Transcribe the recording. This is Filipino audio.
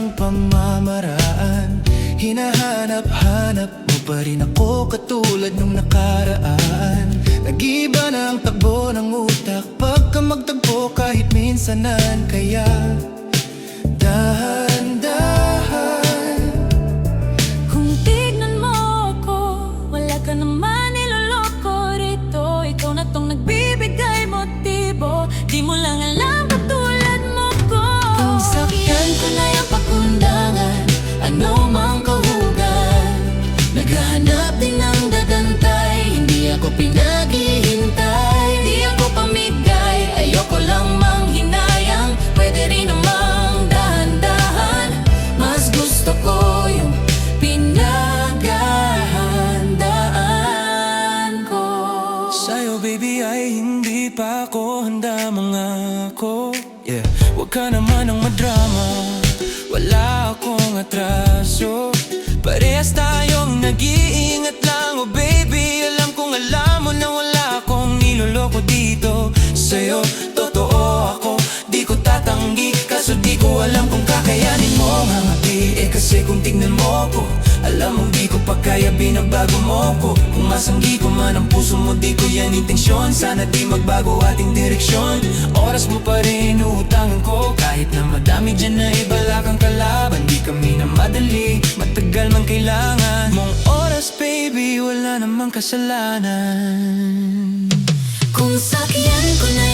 ibang pamamaraan. Hinahanap-hanap mo pa rin ako katulad nung nakaraan. Nag-iba na ang takbo ng utak pagka magtagpo kahit minsanan. Kaya dahan-dahan, kung tignan mo ako, wala ka naman niloloko rito. Ikaw na tong nagbibigay motibo, di mo lang alam katulad mo ko. Kung sakyan ko na yung pakundangan, ano mang kahugan, naghahanap din ng dadantay. Hindi ako pinaghihintay, di ako pamigay, ayoko lang manghinayang. Pwede rin namang dahan-dahan, mas gusto ko yung pinaghahandaan ko. sa'yo baby ay hindi pa ako handa mga ako. Yeah, huwag ka naman ang madrama, wala akong atraso. Parehas tayong nag-iingat lang, oh baby. Alam kong alam mo na wala akong niloloko dito. Sa'yo, totoo ako, di ko tatanggi. Kaso di ko alam kung kakayanin mo ngangati. Kasi kung tignan mo ko, alam mo di ko pa kaya, binabago mo ko. Kung masanggi ko man ang puso mo, di ko yan intensyon. Sana di magbago ating direksyon. Oras mo pa rin uutangan ko, kahit na madami dyan na ibala kang kalaban. Di kami na madali, matagal man kailangan mong oras baby, wala namang kasalanan. Kung sakyan ko na